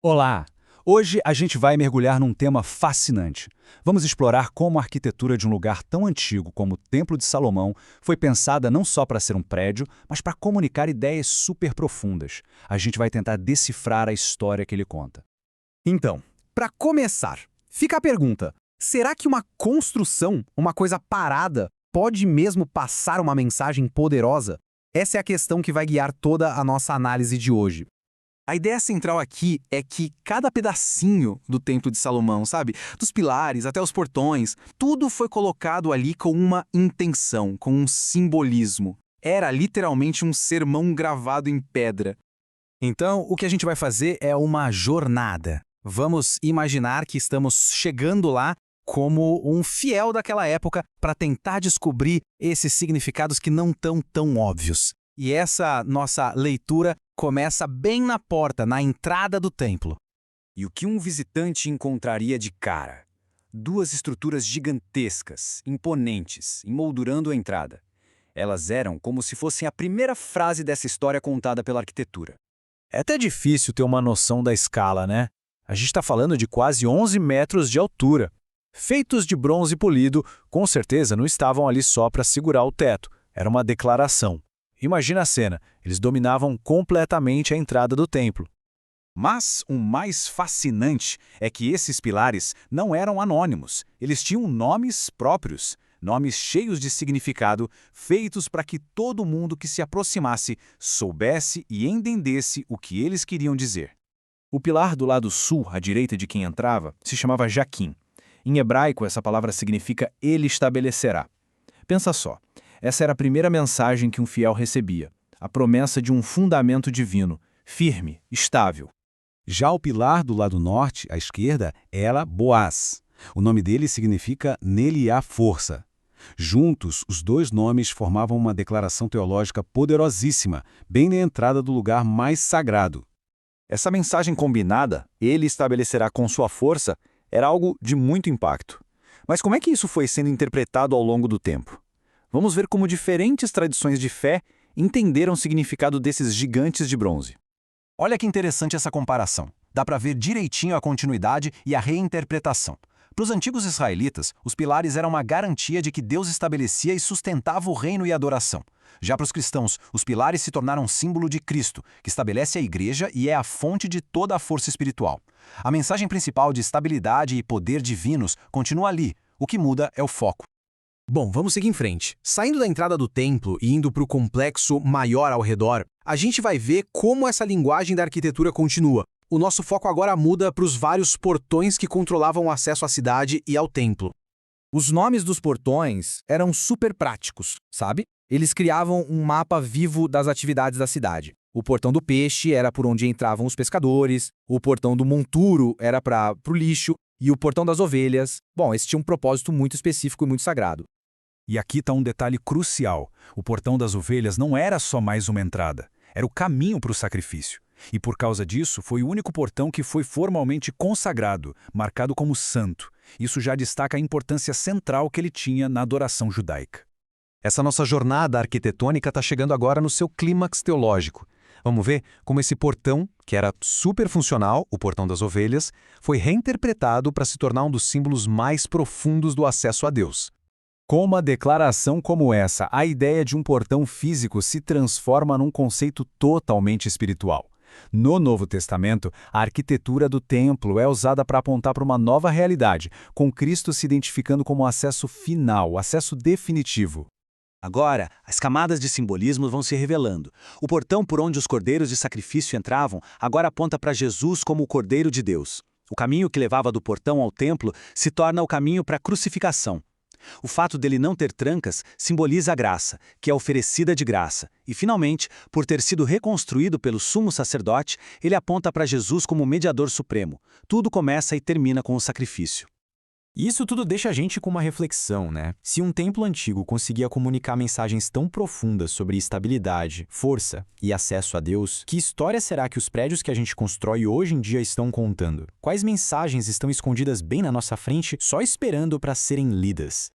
Olá! Hoje a gente vai mergulhar num tema fascinante. Vamos explorar como a arquitetura de um lugar tão antigo como o Templo de Salomão foi pensada não só para ser um prédio, mas para comunicar ideias super profundas. A gente vai tentar decifrar a história que ele conta. Então, para começar, fica a pergunta: será que uma construção, uma coisa parada, pode mesmo passar uma mensagem poderosa? Essa é a questão que vai guiar toda a nossa análise de hoje. A ideia central aqui é que cada pedacinho do Templo de Salomão, sabe? Dos pilares até os portões, tudo foi colocado ali com uma intenção, com um simbolismo. Era literalmente um sermão gravado em pedra. Então, o que a gente vai fazer é uma jornada. Vamos imaginar que estamos chegando lá como um fiel daquela época para tentar descobrir esses significados que não estão tão óbvios. E essa nossa leitura começa bem na porta, na entrada do templo. E o que um visitante encontraria de cara? Duas estruturas gigantescas, imponentes, emoldurando a entrada. Elas eram como se fossem a primeira frase dessa história contada pela arquitetura. É até difícil ter uma noção da escala, né? A gente está falando de quase 11 metros de altura. Feitos de bronze polido, com certeza não estavam ali só para segurar o teto. Era uma declaração. Imagina a cena, eles dominavam completamente a entrada do templo. Mas o mais fascinante é que esses pilares não eram anônimos, eles tinham nomes próprios, nomes cheios de significado, feitos para que todo mundo que se aproximasse soubesse e entendesse o que eles queriam dizer. O pilar do lado sul, à direita de quem entrava, se chamava Jaquim. Em hebraico, essa palavra significa Ele estabelecerá. Pensa só. Essa era a primeira mensagem que um fiel recebia, a promessa de um fundamento divino, firme, estável. Já o pilar do lado norte, à esquerda, era Boaz. O nome dele significa Nele há força. Juntos, os dois nomes formavam uma declaração teológica poderosíssima, bem na entrada do lugar mais sagrado. Essa mensagem combinada, Ele estabelecerá com sua força, era algo de muito impacto. Mas como é que isso foi sendo interpretado ao longo do tempo? Vamos ver como diferentes tradições de fé entenderam o significado desses gigantes de bronze. Olha que interessante essa comparação. Dá para ver direitinho a continuidade e a reinterpretação. Para os antigos israelitas, os pilares eram uma garantia de que Deus estabelecia e sustentava o reino e a adoração. Já para os cristãos, os pilares se tornaram símbolo de Cristo, que estabelece a igreja e é a fonte de toda a força espiritual. A mensagem principal de estabilidade e poder divinos continua ali. O que muda é o foco. Bom, vamos seguir em frente. Saindo da entrada do templo e indo para o complexo maior ao redor, a gente vai ver como essa linguagem da arquitetura continua. O nosso foco agora muda para os vários portões que controlavam o acesso à cidade e ao templo. Os nomes dos portões eram super práticos, sabe? Eles criavam um mapa vivo das atividades da cidade. O portão do peixe era por onde entravam os pescadores, o portão do monturo era para o lixo e o portão das ovelhas. Bom, esse tinha um propósito muito específico e muito sagrado. E aqui está um detalhe crucial. O portão das ovelhas não era só mais uma entrada, era o caminho para o sacrifício. E por causa disso, foi o único portão que foi formalmente consagrado, marcado como santo. Isso já destaca a importância central que ele tinha na adoração judaica. Essa nossa jornada arquitetônica está chegando agora no seu clímax teológico. Vamos ver como esse portão, que era super funcional, o portão das ovelhas, foi reinterpretado para se tornar um dos símbolos mais profundos do acesso a Deus. Com uma declaração como essa, a ideia de um portão físico se transforma num conceito totalmente espiritual. No Novo Testamento, a arquitetura do templo é usada para apontar para uma nova realidade, com Cristo se identificando como o acesso final, o acesso definitivo. Agora, as camadas de simbolismo vão se revelando. O portão por onde os cordeiros de sacrifício entravam agora aponta para Jesus como o Cordeiro de Deus. O caminho que levava do portão ao templo se torna o caminho para a crucificação. O fato dele não ter trancas simboliza a graça, que é oferecida de graça. E, finalmente, por ter sido reconstruído pelo sumo sacerdote, ele aponta para Jesus como o mediador supremo. Tudo começa e termina com o sacrifício. Isso tudo deixa a gente com uma reflexão, né? Se um templo antigo conseguia comunicar mensagens tão profundas sobre estabilidade, força e acesso a Deus, que história será que os prédios que a gente constrói hoje em dia estão contando? Quais mensagens estão escondidas bem na nossa frente, só esperando para serem lidas?